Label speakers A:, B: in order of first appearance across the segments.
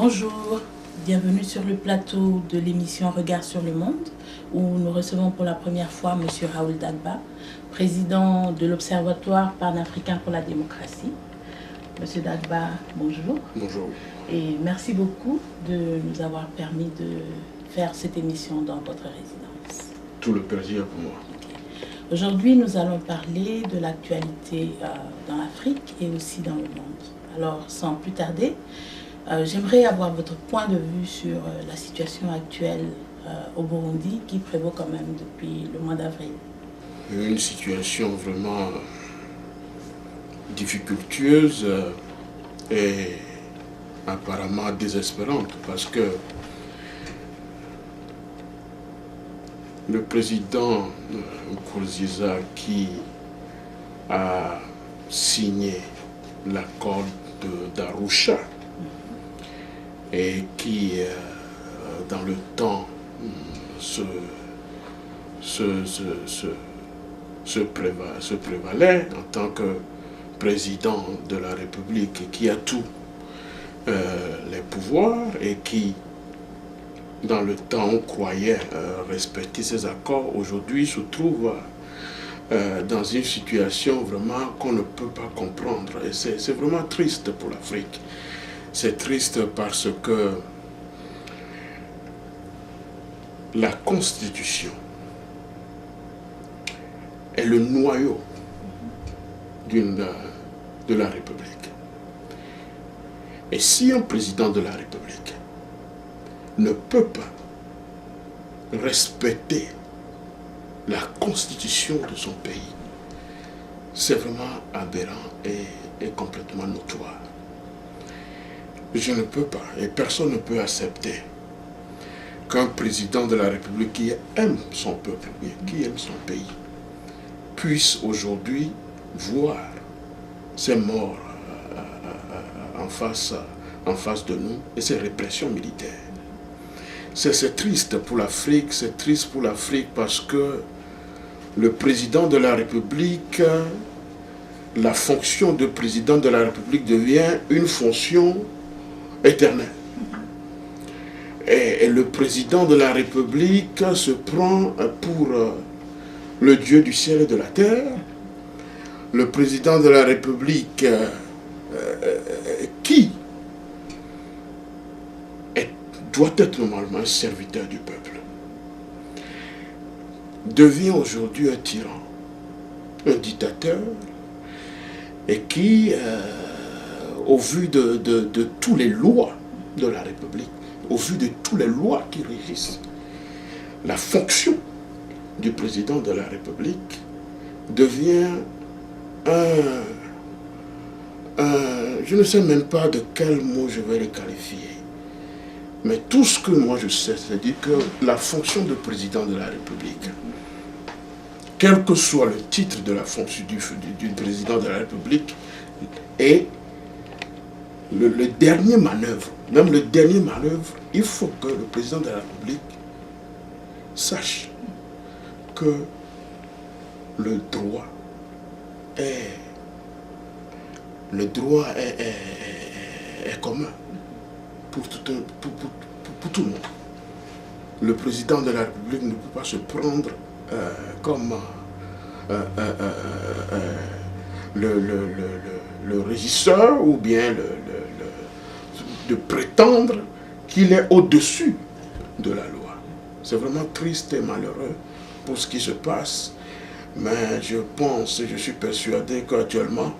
A: Bonjour, bienvenue sur le plateau de l'émission Regard sur le monde, où nous recevons pour la première fois M. Raoul Dagba, président de l'Observatoire panafricain pour la démocratie. Monsieur Dagba, bonjour.
B: Bonjour.
A: Et merci beaucoup de nous avoir permis de faire cette émission dans votre résidence.
B: Tout le plaisir pour moi.
A: Aujourd'hui, nous allons parler de l'actualité dans l'Afrique et aussi dans le monde. Alors, sans plus tarder, j'aimerais avoir votre point de vue sur la situation actuelle au Burundi qui prévaut quand même depuis le mois d'avril.
B: Une situation vraiment difficultueuse et apparemment désespérante parce que le président Nkurunziza qui a signé l'accord d'Arusha et qui dans le temps se prévalait en tant que président de la République et qui a tous les pouvoirs et qui dans le temps on croyait respecter ces accords, aujourd'hui se trouve dans une situation vraiment qu'on ne peut pas comprendre et c'est vraiment triste pour l'Afrique. C'est triste parce que la Constitution est le noyau de la République. Et si un président de la République ne peut pas respecter la Constitution de son pays, c'est vraiment aberrant et complètement notoire. Je ne peux pas, et personne ne peut accepter qu'un président de la République qui aime son peuple, qui aime son pays, puisse aujourd'hui voir ces morts en face de nous et ces répressions militaires. C'est triste pour l'Afrique, c'est triste pour l'Afrique parce que le président de la République, la fonction de président de la République devient une fonction éternelle. Et le président de la République se prend pour le Dieu du ciel et de la terre. Le président de la République qui doit être normalement un serviteur du peuple, devient aujourd'hui un tyran, un dictateur, et qui, au vu de toutes les lois de la République, au vu de toutes les lois qui régissent la fonction du président de la République, devient je ne sais même pas de quel mot je vais le qualifier. Mais tout ce que moi je sais, c'est dire que la fonction de président de la République, quel que soit le titre de la fonction du président de la République, est le dernier manœuvre. Même le dernier manœuvre, il faut que le président de la République sache que le droit est commun pour tout le monde. Le président de la République ne peut pas se prendre comme le régisseur ou bien de prétendre qu'il est au-dessus de la loi. C'est vraiment triste et malheureux pour ce qui se passe, mais je suis persuadé qu'actuellement,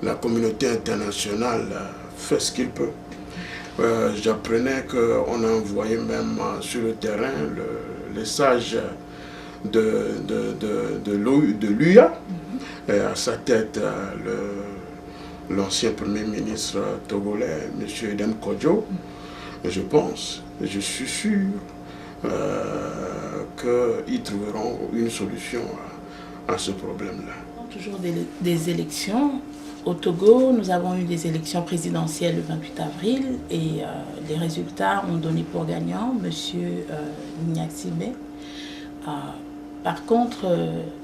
B: la communauté internationale fait ce qu'il peut. J'apprenais qu'on a envoyé même sur le terrain les sages de l'UA, à sa tête l'ancien premier ministre togolais, M. Edem Kodjo. Je pense, je suis sûr qu'ils trouveront une solution à ce problème-là.
A: Toujours des élections. Au Togo, nous avons eu des élections présidentielles le 28 avril et les résultats ont donné pour gagnant M. Gnassingbé. Par contre,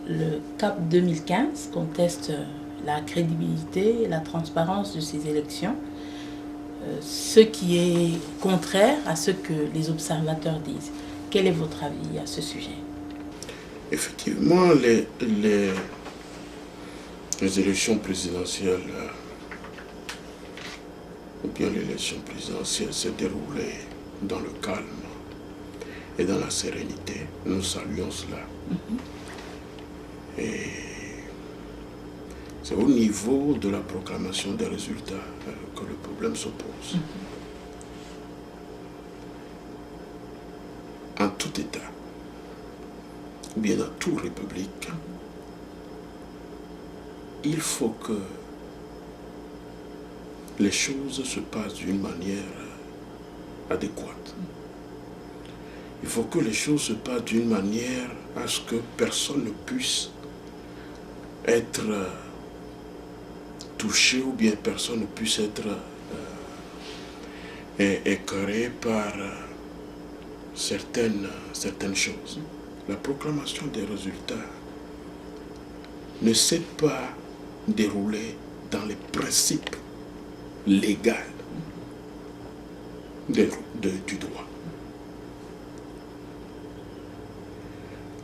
A: le CAP 2015 conteste la crédibilité et la transparence de ces élections. ce qui est contraire à ce que les observateurs disent. Quel est votre avis à ce sujet?
B: Effectivement, les élections présidentielles, ou bien l'élection présidentielle s'est déroulée dans le calme et dans la sérénité. Nous saluons cela. Et c'est au niveau de la proclamation des résultats que le problème se pose. En tout État, ou bien dans toute république, il faut que les choses se passent d'une manière adéquate. Il faut que les choses se passent d'une manière à ce que personne ne puisse être touché ou bien personne ne puisse être écœuré par certaines choses. La proclamation des résultats ne s'est pas déroulée dans les principes légaux du droit.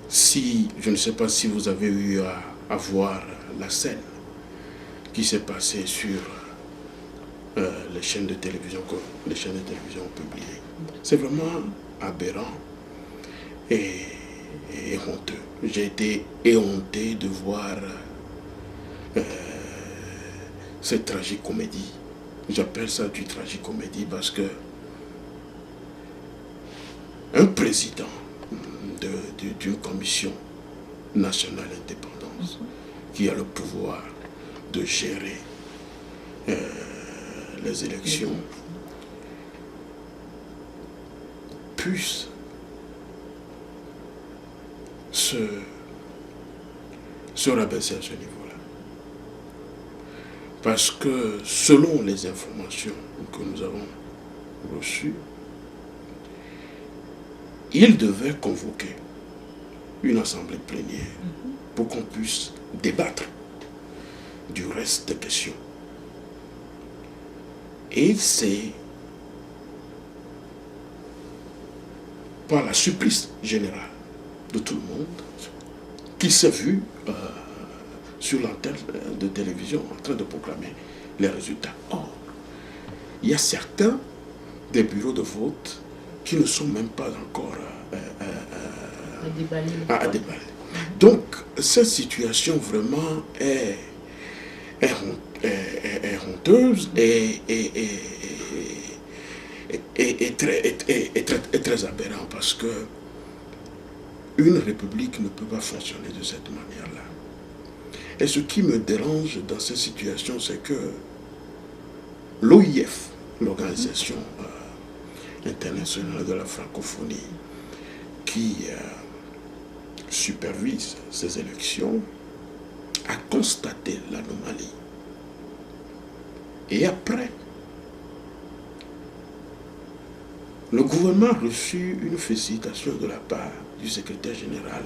B: Si, je ne sais pas si vous avez eu à voir la scène qui s'est passée sur les chaînes de télévision ont publié. C'est vraiment aberrant et honteux. J'ai été éhonté de voir cette tragicomédie. J'appelle ça du tragicomédie parce que un président d'une commission nationale indépendance qui a le pouvoir de gérer les élections puisse se rabaisser à ce niveau-là. Parce que selon les informations que nous avons reçues, il devait convoquer une assemblée plénière pour qu'on puisse débattre du reste des questions. Et c'est par la supplice générale de tout le monde qu'il s'est vu sur l'antenne de télévision en train de proclamer les résultats. Or, il y a certains des bureaux de vote qui ne sont même pas encore à déballer. Donc, cette situation vraiment est honteuse et très aberrant parce que une république ne peut pas fonctionner de cette manière-là. Et ce qui me dérange dans cette situation, c'est que l'OIF, l'Organisation internationale de la francophonie, qui supervise ces élections, a constaté l'anomalie. Et après, le gouvernement a reçu une félicitation de la part du secrétaire général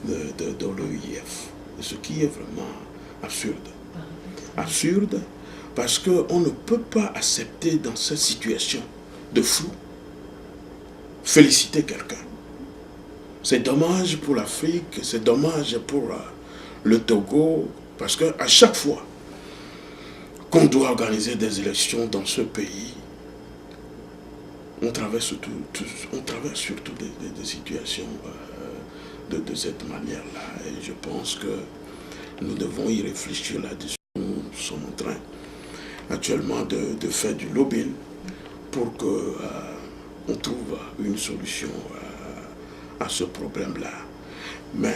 B: de l'OIF, ce qui est vraiment absurde. Absurde parce qu'on ne peut pas accepter dans cette situation de flou féliciter quelqu'un. C'est dommage pour l'Afrique, c'est dommage pour le Togo, parce qu'à chaque fois qu'on doit organiser des élections dans ce pays, on traverse surtout des situations de cette manière-là. Et je pense que nous devons y réfléchir là-dessus. Nous sommes en train actuellement de faire du lobbying pour qu'on trouve une solution à ce problème-là. Mais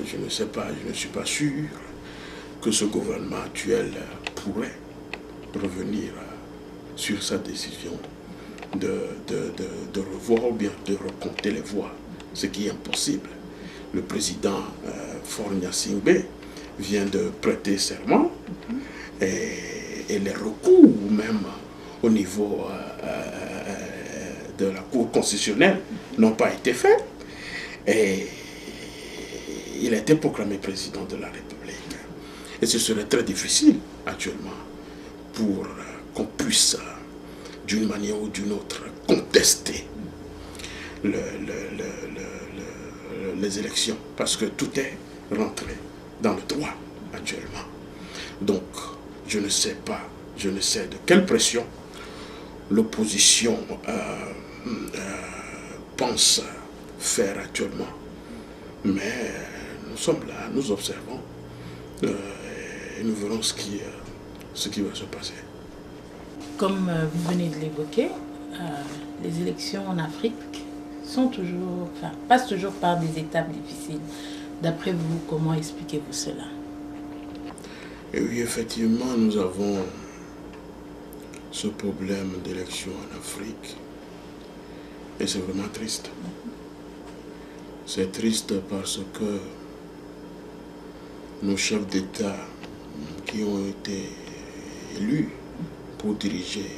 B: je ne sais pas, je ne suis pas sûr que ce gouvernement actuel pourrait revenir sur sa décision de revoir ou bien de recompter les voix, ce qui est impossible. Le président Faure Gnassingbé vient de prêter serment et les recours même au niveau de la Cour constitutionnelle n'ont pas été faits. Et il a été proclamé président de la République. Et ce serait très difficile actuellement pour qu'on puisse d'une manière ou d'une autre, contester les élections, parce que tout est rentré dans le droit actuellement. Donc, je ne sais de quelle pression l'opposition pense faire actuellement. Mais nous sommes là, nous observons et nous verrons ce qui va se passer.
A: Comme vous venez de l'évoquer, les élections en Afrique passent toujours par des étapes difficiles. D'après vous, comment expliquez-vous cela?
B: Et oui, effectivement, nous avons ce problème d'élection en Afrique. Et c'est vraiment triste. C'est triste parce que nos chefs d'État qui ont été élus pour diriger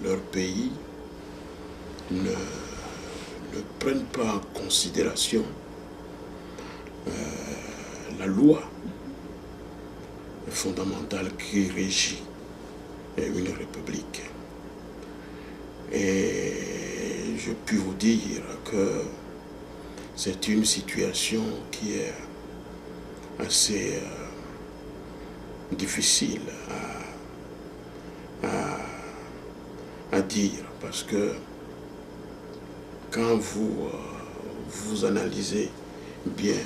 B: leur pays ne prennent pas en considération la loi fondamentale qui régit une république. Et je puis vous dire que c'est une situation qui est assez difficile à dire, parce que quand vous analysez bien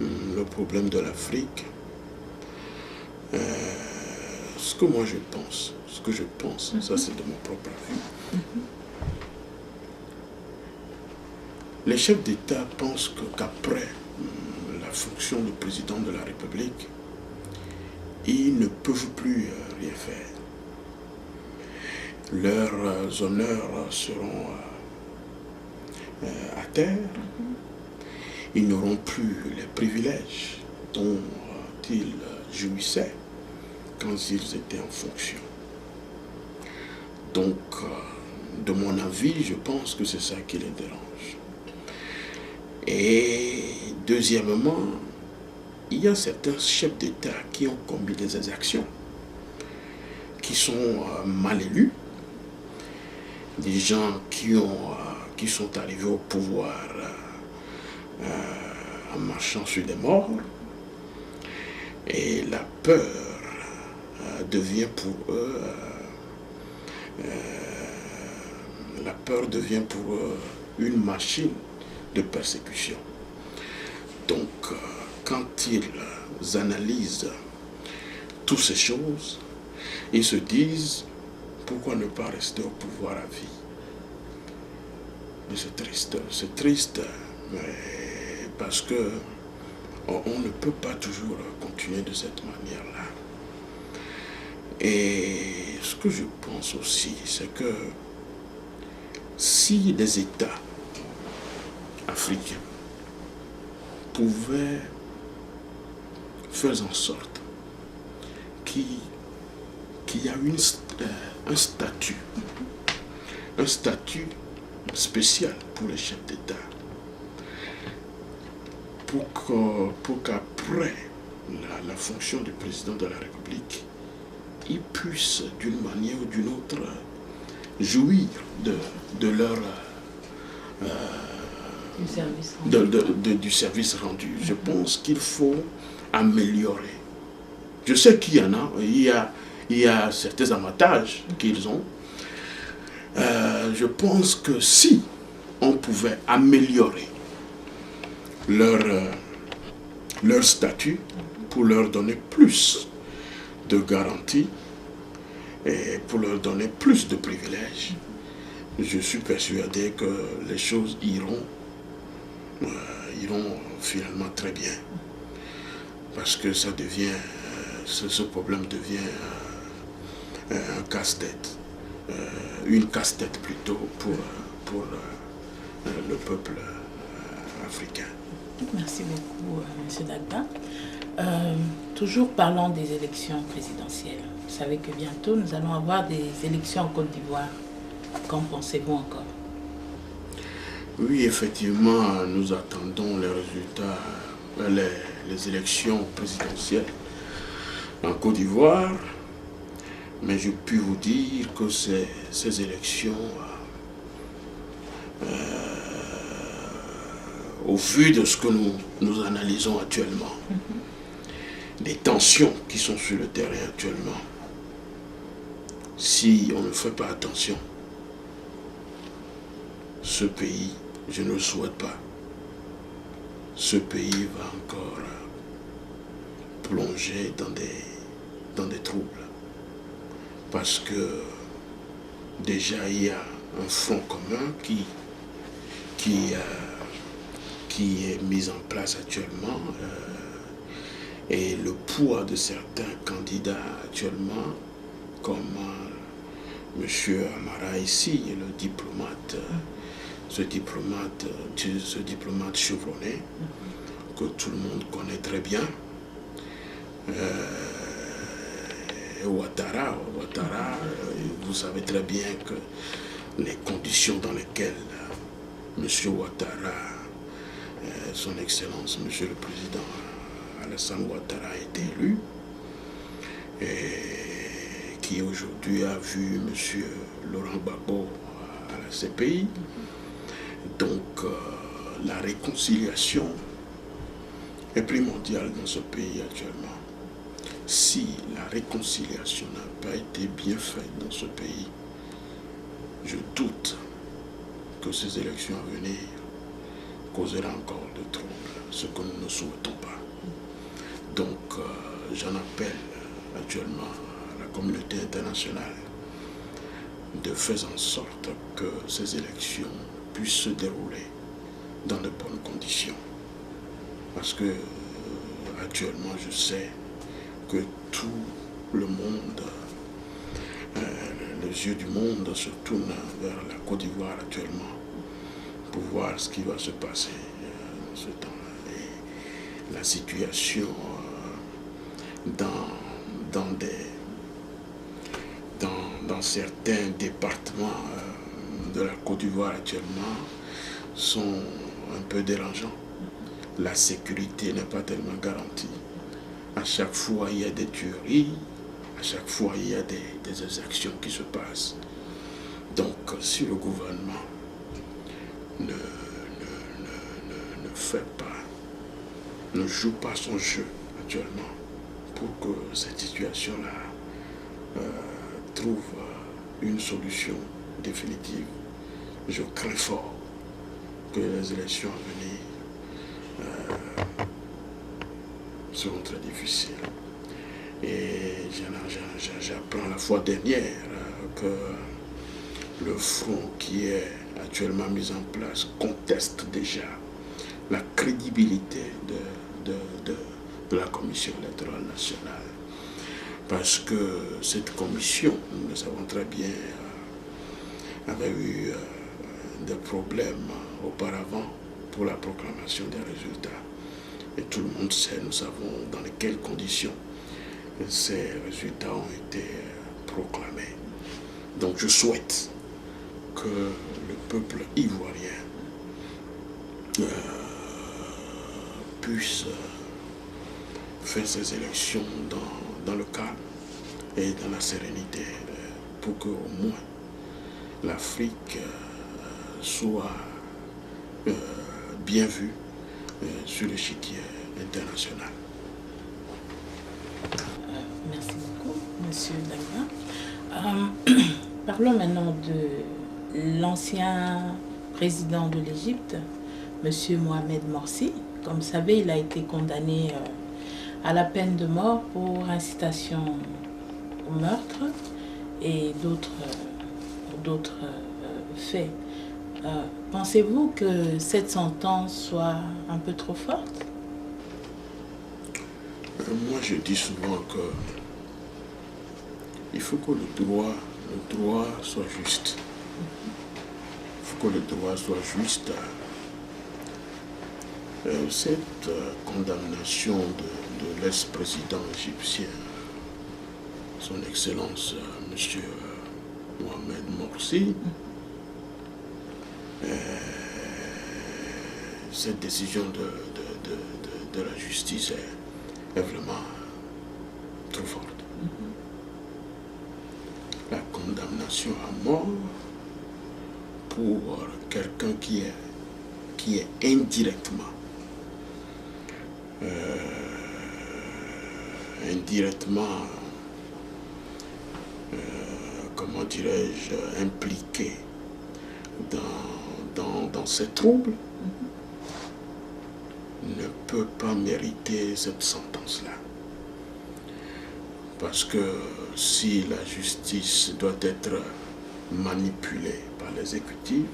B: le problème de l'Afrique, ce que moi je pense, ça c'est de mon propre avis. Les chefs d'État pensent qu'après la fonction de président de la République, ils ne peuvent plus rien faire. Leurs honneurs seront à terre. Ils n'auront plus les privilèges dont ils jouissaient quand ils étaient en fonction. Donc, de mon avis, je pense que c'est ça qui les dérange. Et deuxièmement, il y a certains chefs d'État qui ont commis des exactions, qui sont mal élus, des gens qui sont arrivés au pouvoir en marchant sur des morts, et la peur devient pour eux une machine de persécution. Donc, quand ils analysent toutes ces choses, ils se disent, pourquoi ne pas rester au pouvoir à vie? Mais c'est triste, parce que on ne peut pas toujours continuer de cette manière-là. Et ce que je pense aussi, c'est que si les États africains pouvaient faire en sorte qu'il y a un statut spécial pour les chefs d'État, pour qu'après la fonction du président de la République, ils puissent d'une manière ou d'une autre jouir de leur du service rendu. Je pense qu'il faut améliorer. Je sais qu'il y en a, il y a certains avantages qu'ils ont. Je pense que si on pouvait améliorer leur statut pour leur donner plus de garanties et pour leur donner plus de privilèges, je suis persuadé que les choses iront finalement très bien. Parce que ça devient, ce problème devient un casse-tête. Une casse-tête plutôt pour le peuple africain.
A: Merci beaucoup, M. Dagba. Toujours parlant des élections présidentielles. Vous savez que bientôt, nous allons avoir des élections en Côte d'Ivoire. Qu'en pensez-vous encore?
B: Oui, effectivement, nous attendons les résultats, les élections présidentielles en Côte d'Ivoire. Mais je puis vous dire que ces élections, au vu de ce que nous analysons actuellement, les tensions qui sont sur le terrain actuellement, si on ne fait pas attention, ce pays, je ne le souhaite pas, ce pays va encore plonger dans des troubles. Parce que déjà il y a un front commun qui est mis en place actuellement et le poids de certains candidats actuellement, comme M. Amara ici, le diplomate, ce diplomate chevronné, que tout le monde connaît très bien, Ouattara, vous savez très bien que les conditions dans lesquelles M. Ouattara, son Excellence, M. le Président Alassane Ouattara a été élu, et qui aujourd'hui a vu M. Laurent Gbagbo à la CPI. Donc la réconciliation est primordiale dans ce pays actuellement. Si la réconciliation n'a pas été bien faite dans ce pays, je doute que ces élections à venir causeraient encore de troubles, ce que nous ne souhaitons pas. Donc j'en appelle actuellement à la communauté internationale de faire en sorte que ces élections puissent se dérouler dans de bonnes conditions. Parce que actuellement je sais que tout le monde, les yeux du monde se tournent vers la Côte d'Ivoire actuellement pour voir ce qui va se passer dans ce temps-là. Et la situation dans certains départements de la Côte d'Ivoire actuellement sont un peu dérangeants. La sécurité n'est pas tellement garantie. À chaque fois, il y a des tueries, à chaque fois, il y a des exactions qui se passent. Donc, si le gouvernement ne fait pas, ne joue pas son jeu actuellement pour que cette situation-là trouve une solution définitive, je crains fort que les élections à venir seront très difficiles. Et j'apprends la fois dernière que le front qui est actuellement mis en place conteste déjà la crédibilité de la Commission électorale nationale. Parce que cette commission, nous le savons très bien, avait eu des problèmes auparavant pour la proclamation des résultats. Et tout le monde sait, nous savons dans quelles conditions ces résultats ont été proclamés. Donc je souhaite que le peuple ivoirien puisse faire ces élections dans le calme et dans la sérénité pour que au moins l'Afrique soit bien vue sur l'échiquier international.
A: Merci beaucoup, Monsieur Dagba. Parlons maintenant de l'ancien président de l'Égypte, Monsieur Mohamed Morsi. Comme vous savez, il a été condamné à la peine de mort pour incitation au meurtre et d'autres faits. Pensez-vous que cette sentence soit un peu trop forte?
B: Moi, je dis souvent que il faut que le droit soit juste. Il faut que le droit soit juste. Cette condamnation de l'ex-président égyptien, son Excellence M. Mohamed Morsi, cette décision de la justice est vraiment trop forte. la condamnation à mort pour quelqu'un qui est indirectement comment dirais-je, impliqué dans ces troubles, ne peut pas mériter cette sentence-là. Parce que si la justice doit être manipulée par l'exécutif,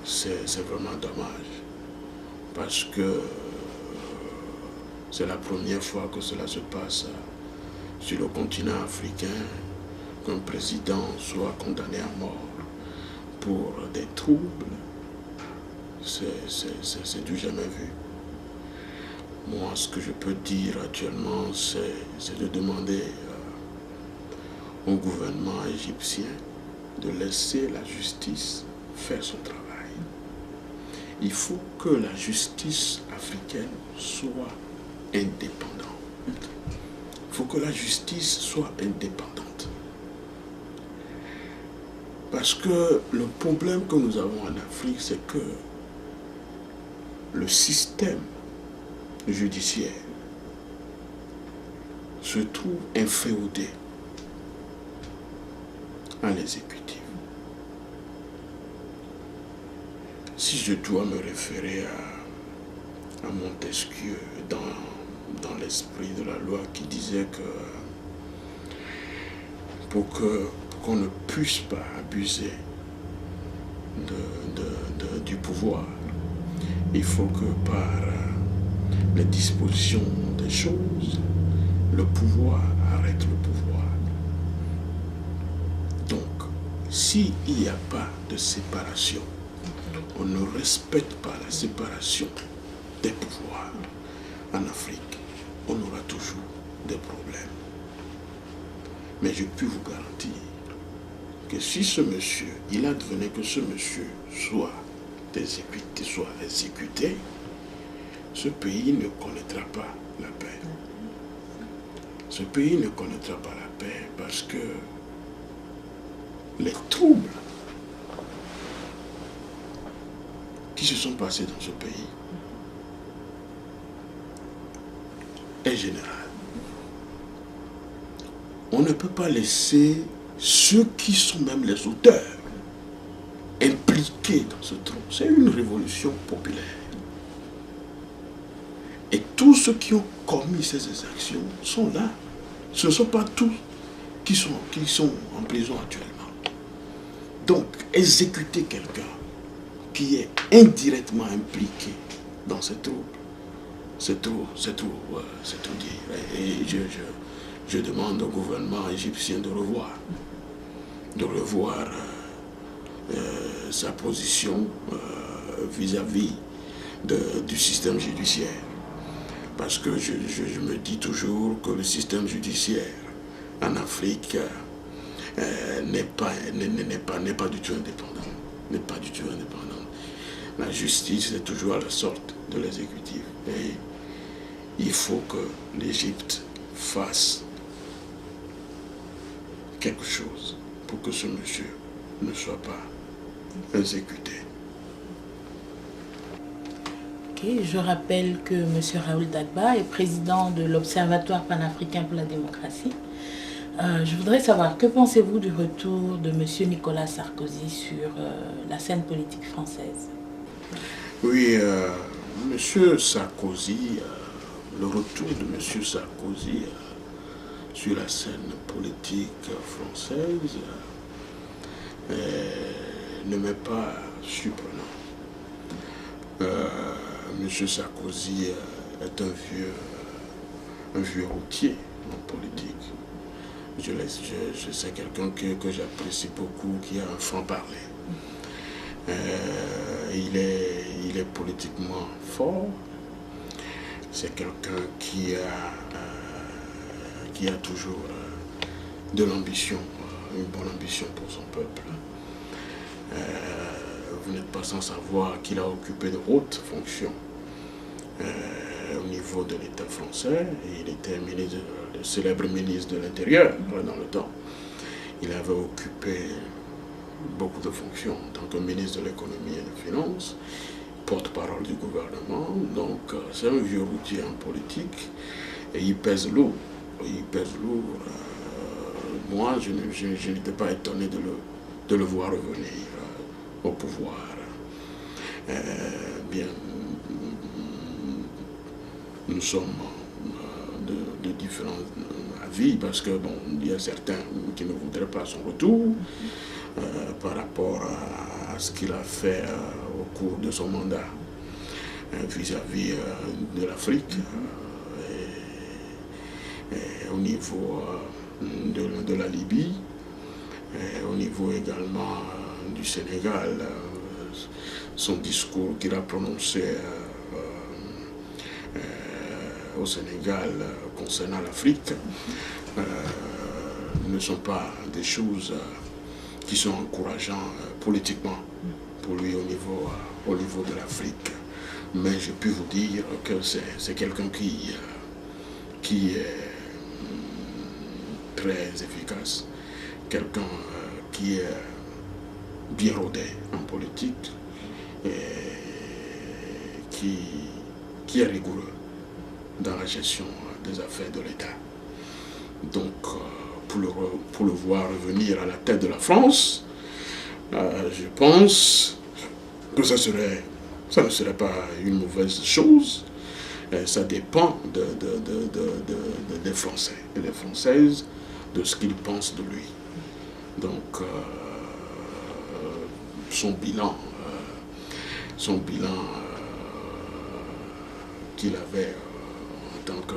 B: c'est vraiment dommage. Parce que c'est la première fois que cela se passe sur le continent africain, qu'un président soit condamné à mort pour des troubles. C'est du jamais vu. Moi, ce que je peux dire actuellement, c'est de demander au gouvernement égyptien de laisser la justice faire son travail. Il faut que la justice africaine soit indépendante. Il faut que la justice soit indépendante. Parce que le problème que nous avons en Afrique, c'est que le système judiciaire se trouve inféodé à l'exécutif. Si je dois me référer à Montesquieu dans l'esprit de la loi qui disait que pour qu'on ne puisse pas abuser du pouvoir, il faut que par les dispositions des choses, le pouvoir arrête le pouvoir. Donc, s'il n'y a pas de séparation, on ne respecte pas la séparation des pouvoirs en Afrique, on aura toujours des problèmes. Mais je puis vous garantir que si ce monsieur, il advenait que ce monsieur soit exécuté, ce pays ne connaîtra pas la paix. Ce pays ne connaîtra pas la paix parce que les troubles qui se sont passés dans ce pays est général. On ne peut pas laisser ceux qui sont même les auteurs impliqués dans ce trouble. C'est une révolution populaire. Et tous ceux qui ont commis ces exactions sont là. Ce ne sont pas tous qui sont en prison actuellement. Donc, exécuter quelqu'un qui est indirectement impliqué dans ces troubles, c'est tout dire. Et je demande au gouvernement égyptien de revoir sa position vis-à-vis du système judiciaire. Parce que je me dis toujours que le système judiciaire en Afrique n'est pas du tout indépendant. N'est pas du tout indépendant. La justice est toujours à la sorte de l'exécutif. Et il faut que l'Égypte fasse quelque chose pour que ce monsieur ne soit pas exécuté.
A: Je rappelle que M. Raoul Dagba est président de l'Observatoire panafricain pour la démocratie. Je voudrais savoir, que pensez-vous du retour de M. Nicolas Sarkozy sur la scène politique française?
B: Oui, M. Sarkozy, le retour de M. Sarkozy sur la scène politique française ne m'est pas surprenant. M. Sarkozy est un vieux routier en politique. Je sais quelqu'un que j'apprécie beaucoup, qui a un franc-parler. Il est politiquement fort. C'est quelqu'un qui a toujours de l'ambition, une bonne ambition pour son peuple. Vous n'êtes pas sans savoir qu'il a occupé de hautes fonctions au niveau de l'État français. Il était le célèbre ministre de l'Intérieur dans le temps. Il avait occupé beaucoup de fonctions en tant que ministre de l'économie et des finances, porte-parole du gouvernement. Donc c'est un vieux routier en politique et il pèse lourd. Il pèse lourd. Moi, je n'étais pas étonné de le voir revenir au pouvoir. Bien, nous sommes de différents avis parce que bon, il y a certains qui ne voudraient pas son retour par rapport à ce qu'il a fait au cours de son mandat vis-à-vis de l'Afrique et au niveau de la Libye et au niveau également du Sénégal. Son discours qu'il a prononcé au Sénégal concernant l'Afrique ne sont pas des choses qui sont encourageantes politiquement pour lui au niveau de l'Afrique. Mais je puis vous dire que c'est quelqu'un qui est très efficace, quelqu'un qui est bien rodé en politique et qui est rigoureux dans la gestion des affaires de l'État. Donc, pour le voir revenir à la tête de la France, je pense que ça ne serait pas une mauvaise chose. Ça dépend des Français et des Françaises, de ce qu'ils pensent de lui. Donc, son bilan qu'il avait en tant que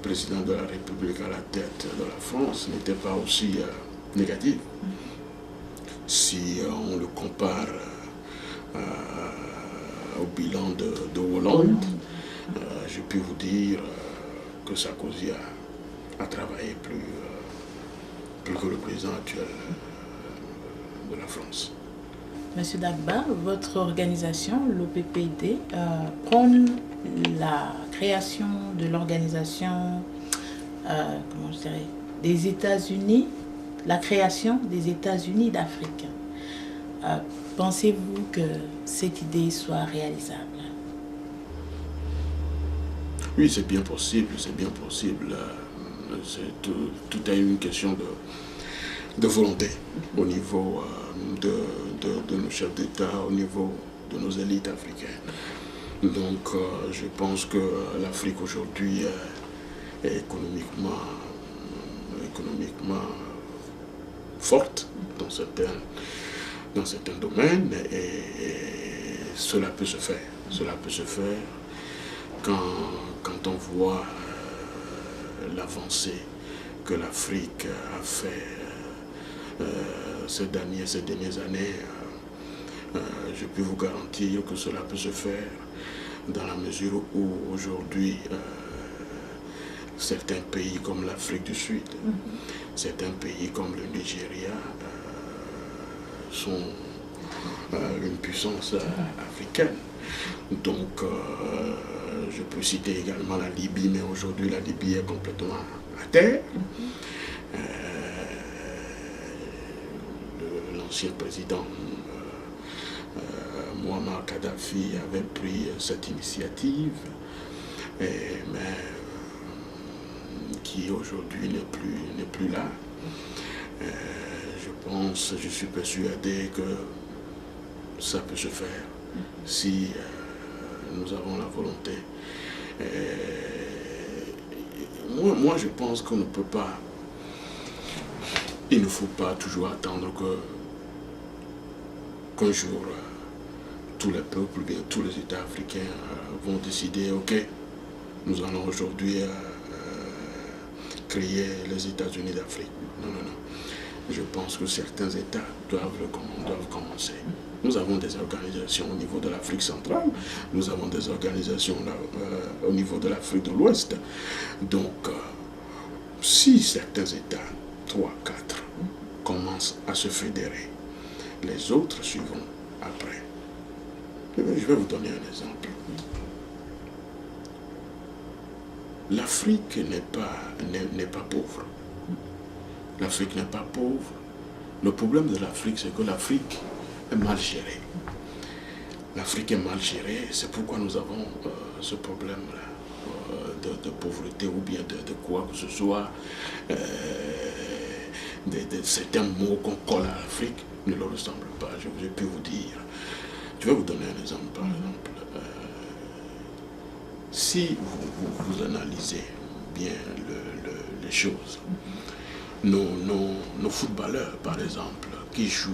B: président de la République à la tête de la France n'était pas aussi négatif. Si on le compare au bilan de Hollande, je peux vous dire que Sarkozy a travaillé plus que le président actuel de la France.
A: Monsieur Dagba, votre organisation, l'OPPD, prône la création de l'organisation, comment je dirais, des États-Unis, la création des États-Unis d'Afrique. Pensez-vous que cette idée soit réalisable?
B: Oui, c'est bien possible, c'est bien possible. Tout est une question de volonté au niveau de nos chefs d'État, au niveau de nos élites africaines. Donc je pense que l'Afrique aujourd'hui est économiquement forte dans certains domaines et cela peut se faire. Cela peut se faire quand on voit l'avancée que l'Afrique a fait ces dernières années. Je peux vous garantir que cela peut se faire dans la mesure où aujourd'hui certains pays comme l'Afrique du Sud, certains pays comme le Nigeria sont une puissance africaine. Donc je peux citer également la Libye, mais aujourd'hui la Libye est complètement à terre. L'ancien président Muammar Kadhafi avait pris cette initiative, mais qui aujourd'hui n'est plus là. Je suis persuadé que ça peut se faire si nous avons la volonté. Moi, je pense qu'on ne peut pas, il ne faut pas toujours attendre qu'un jour tous les peuples, tous les États africains vont décider, ok, nous allons aujourd'hui créer les États-Unis d'Afrique. Non. Je pense que certains États doivent commencer. Nous avons des organisations au niveau de l'Afrique centrale, nous avons des organisations au niveau de l'Afrique de l'Ouest. Donc, si certains États, 3, 4, commencent à se fédérer, les autres suivront après. Je vais vous donner un exemple. L'Afrique n'est pas pauvre. L'Afrique n'est pas pauvre. Le problème de l'Afrique, c'est que l'Afrique est mal gérée. L'Afrique est mal gérée, c'est pourquoi nous avons ce problème-là de pauvreté ou bien de quoi que ce soit. Certains mots qu'on colle à l'Afrique ne le ressemblent pas. Je peux vous dire. Je vais vous donner un exemple, par exemple. Si vous analysez bien les choses, nos footballeurs, par exemple, qui jouent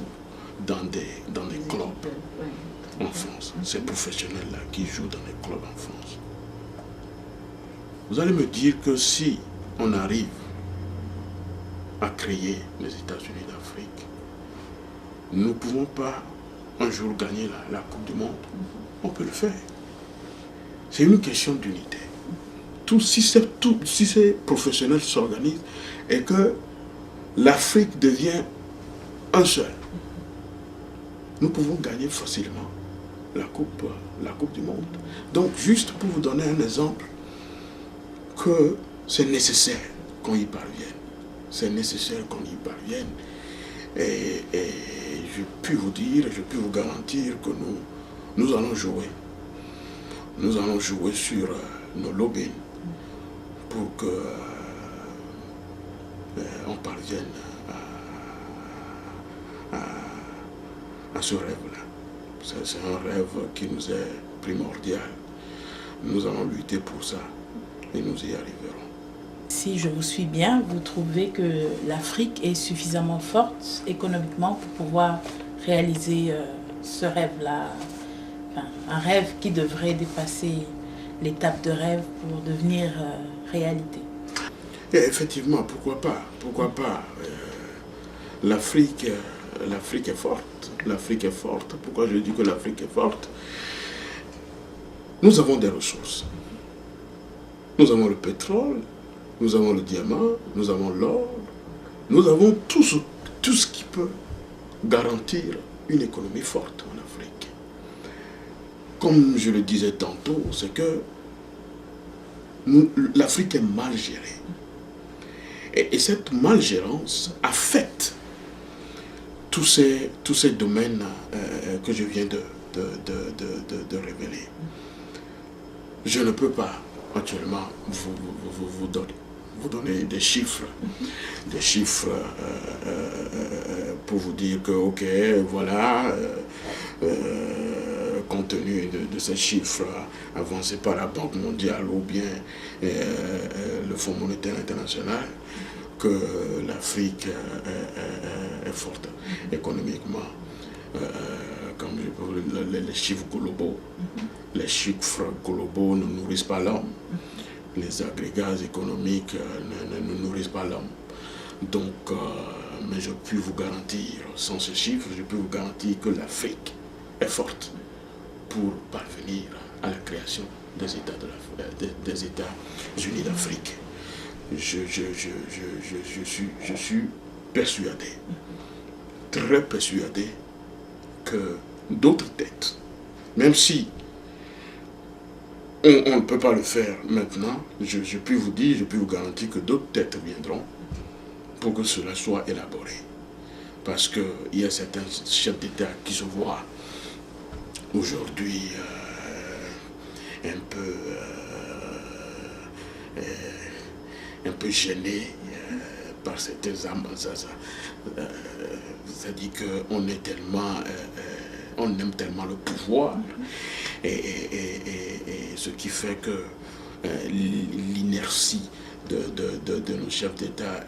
B: dans des clubs en France, ces professionnels-là qui jouent dans des clubs en France, vous allez me dire que si on arrive à créer les États-Unis d'Afrique, nous ne pouvons pas un jour gagner la Coupe du Monde. On peut le faire. C'est une question d'unité. Si ces professionnels s'organisent et que l'Afrique devient un seul, nous pouvons gagner facilement la coupe du Monde. Donc, juste pour vous donner un exemple, que c'est nécessaire qu'on y parvienne. C'est nécessaire qu'on y parvienne. Et je puis vous dire, je puis vous garantir que nous allons jouer. Nous allons jouer sur nos lobbies pour que on parvienne à ce rêve-là. C'est un rêve qui nous est primordial. Nous allons lutter pour ça et nous y arriverons.
A: Si je vous suis bien, vous trouvez que l'Afrique est suffisamment forte économiquement pour pouvoir réaliser ce rêve-là, enfin, un rêve qui devrait dépasser l'étape de rêve pour devenir réalité.
B: Et effectivement, pourquoi pas? Pourquoi pas? L'Afrique est forte. L'Afrique est forte. Pourquoi je dis que l'Afrique est forte? Nous avons des ressources. Nous avons le pétrole, nous avons le diamant, nous avons l'or, nous avons tout ce qui peut garantir une économie forte en Afrique. Comme je le disais tantôt, c'est que l'Afrique est mal gérée. Et cette malgérance affecte tous ces domaines que je viens de révéler. Je ne peux pas actuellement vous donner des chiffres pour vous dire que, ok, voilà, compte tenu de ces chiffres avancés par la Banque mondiale ou bien le Fonds monétaire international, que l'Afrique est forte économiquement. Comme les chiffres globaux. Les chiffres globaux ne nourrissent pas l'homme. Les agrégats économiques ne nourrissent pas l'homme. Donc, mais je peux vous garantir, sans ces chiffres, je peux vous garantir que l'Afrique est forte pour parvenir à la création des États-Unis d'Afrique. Je suis persuadé, très persuadé, que d'autres têtes, même si on ne peut pas le faire maintenant, je peux vous dire, je peux vous garantir que d'autres têtes viendront pour que cela soit élaboré. Parce qu'il y a certains chefs d'État qui se voient aujourd'hui un peu gênés par certaines âmes. C'est-à-dire qu'on est tellement, on aime tellement le pouvoir, et ce qui fait que l'inertie de nos chefs d'État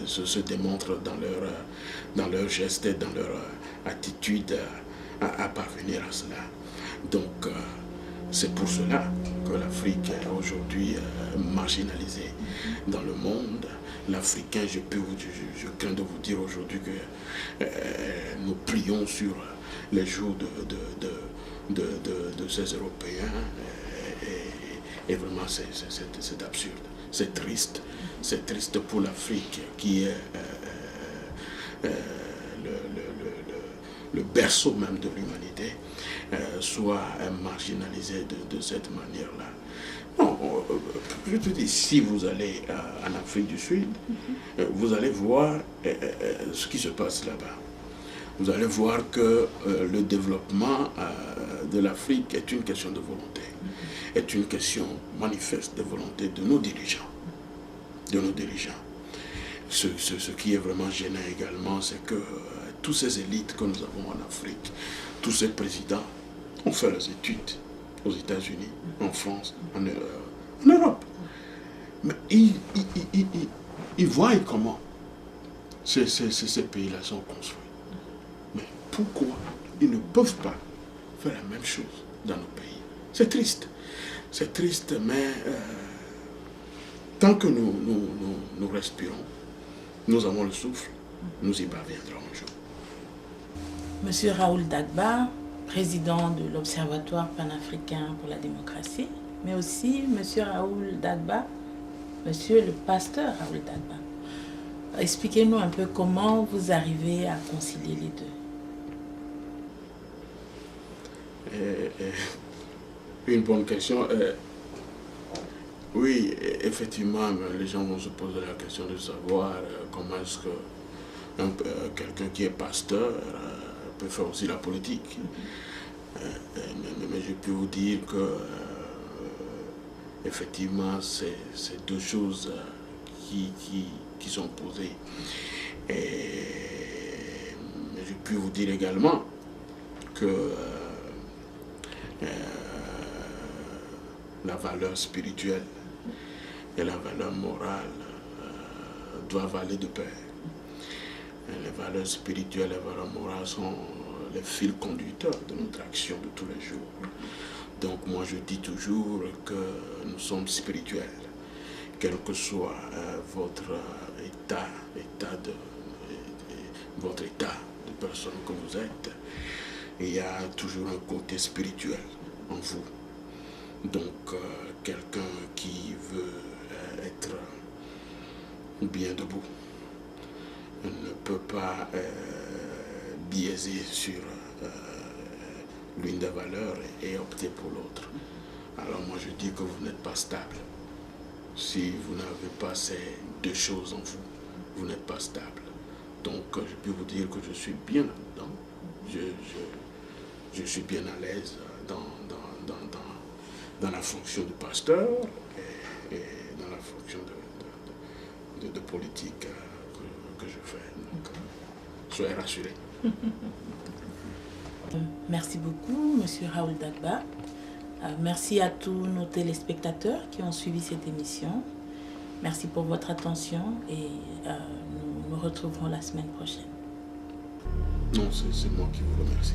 B: se démontre dans leurs gestes et dans leur attitude à parvenir à cela. Donc, c'est pour cela que l'Afrique est aujourd'hui marginalisée dans le monde. L'Africain, je crains de vous dire aujourd'hui que nous prions sur les jours de ces Européens, et vraiment c'est absurde, c'est triste pour l'Afrique qui est le berceau même de l'humanité, soit marginalisé de cette manière-là. Non, je te dis, si vous allez en Afrique du Sud, vous allez voir ce qui se passe là-bas. Vous allez voir que le développement de l'Afrique est une question de volonté, est une question manifeste de volonté de nos dirigeants. Ce qui est vraiment gênant également, c'est que toutes ces élites que nous avons en Afrique, tous ces présidents ont fait leurs études aux États-Unis, en France, en Europe. Mais ils voient comment ces pays-là sont construits. Mais pourquoi ils ne peuvent pas faire la même chose dans nos pays? C'est triste. C'est triste, mais tant que nous respirons, nous avons le souffle, nous y parviendrons un jour.
A: Monsieur Raoul Dagba, président de l'Observatoire panafricain pour la démocratie, mais aussi Monsieur Raoul Dagba, Monsieur le pasteur Raoul Dagba. Expliquez-nous un peu comment vous arrivez à concilier les deux.
B: Une bonne question. Oui, effectivement, les gens vont se poser la question de savoir comment est-ce que quelqu'un qui est pasteur peut faire aussi la politique. Mais je peux vous dire que effectivement, c'est deux choses qui sont posées. Mais je peux vous dire également que la valeur spirituelle et la valeur morale doivent aller de pair. Les valeurs spirituelles et les valeurs morales sont les fils conducteurs de notre action de tous les jours. Donc moi je dis toujours que nous sommes spirituels, quel que soit votre état de personne que vous êtes, il y a toujours un côté spirituel en vous. Donc quelqu'un qui veut être bien debout ne peut pas biaiser sur l'une des valeurs et opter pour l'autre. Alors moi je dis que vous n'êtes pas stable. Si vous n'avez pas ces deux choses en vous, vous n'êtes pas stable. Donc je peux vous dire que je suis bien là-dedans. Je suis bien à l'aise dans la fonction de pasteur et dans la fonction de politique que je fais. Donc, soyez rassurés.
A: Merci beaucoup, Monsieur Raoul Dagba. Merci à tous nos téléspectateurs qui ont suivi cette émission. Merci pour votre attention et nous nous retrouverons la semaine prochaine.
B: Non, c'est moi qui vous remercie.